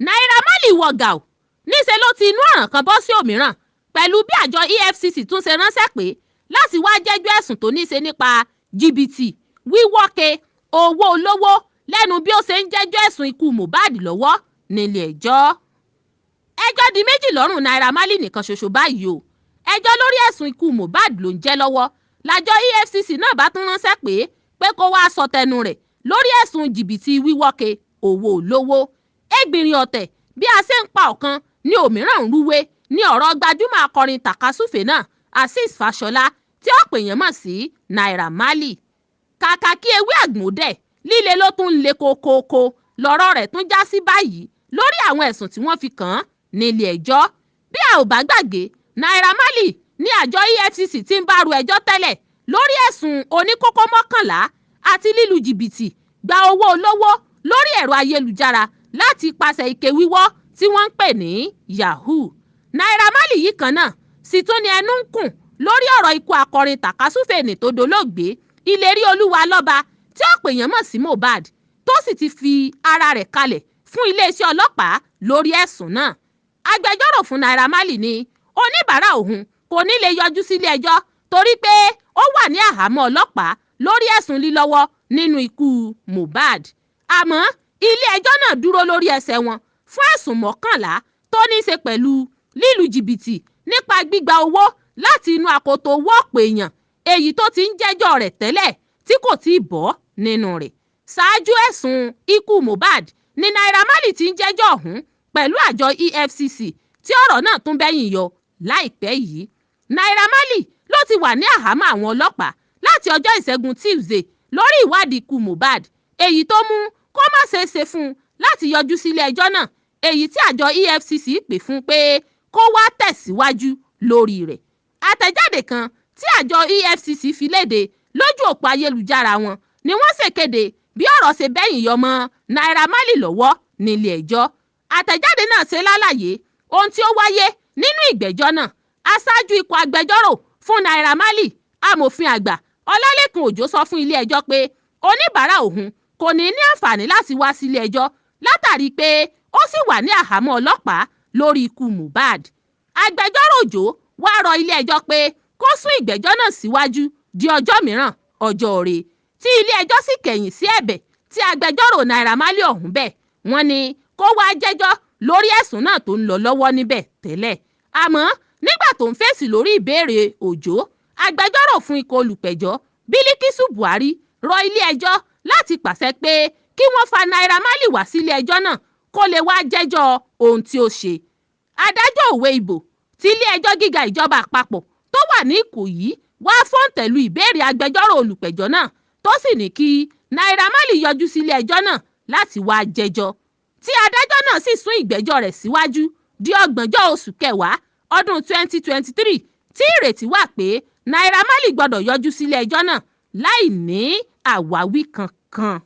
Naira Marley wọ gàù níṣẹ́ ló ti inú ọ̀ràn kan bọ́ sí òmíràn pẹ̀lú bí àjọ EFCC tún ṣe ránṣẹ́ pé láti wá jẹ́jọ́ ẹ̀sùn tó níṣe nípa jìbìtì wíwọ́ke owó olówó lẹ́nu bí ó ṣe ń jẹ́jọ́ ẹ̀sùn ikú Mohbad lọ́wọ́ nílé ẹjọ́. Ẹjọ́ di méjì lọ́rùn Naira Marley nìkan ṣoṣo báyìí o. Ẹjọ́ lórí ẹ̀sùn ikú Mohbad ló ń jẹ́ lọ́wọ́ lájọ EFCC náà bá tún ránṣẹ́ pé kó wá sọ tẹnu rẹ̀ lórí ẹ̀sùn jìbìtì wíwọ́ke owó olówó. Ẹgbìnrin ọ̀tẹ̀ bí a ṣe ń pa ọ̀kan ní òmíràn ń rúwé ní ọ̀rọ̀ gbajúmọ̀ akọrin tàkasúfè náà Azeez Fashola tí ọ̀pọ̀ èèyàn mọ̀ sí Naira Marley. Kàkà kí ewé àgbọ̀ndẹ̀ líle ló tún ń le kokoko lọ́rọ̀ rẹ̀ tún já sí báyìí lórí àwọn ẹ̀sùn tí wọ́n fi kàn án nílé ẹjọ́. Bí a ò bá gbàgbé, Naira Marley ní àjọ EFCC ti ń bá ru ẹjọ́ tẹ́lẹ̀ lórí ẹ̀sùn oníkókó 11 àti lílu jìbìtì gba owó olówó lórí ẹ̀rọ ayélujára láti ipasẹ̀ ike wíwọ́ tí wọ́n ń pè ní Yahoo. Naira Marley yìí kan náà sì tún ní ẹnu ń kùn lórí ọ̀rọ̀ ikú akọrin tàkasúfè ní tó dolóògbé Ìlérí Olúwa lọ́ba tí ọ̀pọ̀ èèyàn mọ̀ sí Mohbad tó sì ti fi ara rẹ̀ kalẹ̀ fún iléeṣẹ́ ọlọ́pàá lórí ẹ̀sùn náà. Agbẹjọ́rò fún Naira Marley ní oníbàárà òun kò ní lè yọjú sílé ẹjọ́ torí pé ó wà ní àhámọ́ ọlọ́pàá lórí ẹ̀sùn lílọ́wọ́ nínú ikú Mohbad. Àmọ́ ilé ẹjọ́ náà dúró lórí ẹsẹ̀ wọn fún ẹ̀sùn 11 tó ní í ṣe pẹ̀lú lílu jìbìtì nípa gbígba owó láti inú akoto owó ọ̀pọ̀ èèyàn èyí tó ti ń jẹ́jọ́ rẹ̀ tẹ́lẹ̀ tí kò tíì bọ́ nínú rẹ̀. Ṣáájú ẹ̀sùn ikú Mohbad ni Naira Marley ti ń jẹ́jọ́ ọ̀hún pẹ̀lú àjọ EFCC tí ọ̀rọ̀ náà tún bẹ́yìn yọ láìpẹ́ yìí. Naira Marley ló ti wà ní àhámọ́ àwọn ọlọ́pàá láti ọjọ́ Ìṣẹ́gun Tuesday lórí ìwádìí ikú Mohbad èyí tó mú kó má ṣeé ṣe fún un láti yọjú sílé ẹjọ́ náà èyí tí àjọ EFCC pè fún pé kó wá tẹ̀síwájú lórí rẹ̀. Àtẹ̀jáde kan tí àjọ EFCC fi léde lójú òpó ayélujára wọn ni wọ́n ṣèkéde bí ọ̀rọ̀ ṣe bẹ́yìn yọ mọ́ Naira Marley lọ́wọ́ nílé ẹjọ́. Àtẹ̀jáde náà ṣe lálàyé ohun tí ó wáyé nínú ìgbẹ́jọ́ náà. Aṣáájú ikọ̀ agbẹjọ́rò fún Naira Marley amòfin àgbà Ọlálékan Òjó sọ fún ilé ẹjọ́ pé oníbàárà òun kò ní àǹfààní láti wá sílé ẹjọ́ látàrí pé ó sì wà ní àhámọ́ ọlọ́pàá lórí ikú Mohbad. Agbẹjọ́rò Òjó wá rọ ilé ẹjọ́ pé kó sún ìgbẹ́jọ́ náà síwájú di ọjọ́ mìíràn ọjọ́ rẹ̀ tí ilé ẹjọ́ sì kẹ̀yìn sí ẹ̀bẹ̀ tí agbẹjọ́rò Naira Marley ọ̀hún bẹ̀. Wọ́n ní kó wá jẹ́jọ́ lórí ẹ̀sùn náà tó ń lọ lọ́wọ́ níbẹ̀ tẹ́lẹ̀. Àmọ́ nígbà tó ń fèsì lórí ìbéèrè Òjó, agbẹjọ́rò fún ikọ̀ olùpẹ̀jọ́ Bílíkísù Buhari rọ ilé ẹjọ́ láti pàṣẹ pé kí wọ́n fa Naira Marley wá sílé ẹjọ́ náà kó lè wá jẹ́jọ́ ohun tí ó ṣe. Adájọ́ Òwe Ìbò ti ilé ẹjọ́ gíga ìjọba àpapọ̀ tó wà ní Ìkòyí wá fòǹtẹ̀lù ìbéèrè agbẹjọ́rò olùpẹ̀jọ́ náà tó sì ní kí Naira Marley yọjú sílé ẹjọ́ náà láti wá jẹ́jọ́. Tí adájọ́ náà sì sún ìgbẹ́jọ́ rẹ̀ síwájú di 30 oṣù kẹwàá ọdún 2023 tí ìrètí wà pé Naira Marley gbọ́dọ̀ yọjú sílé ẹjọ́ náà láì ní àwáwí kankan.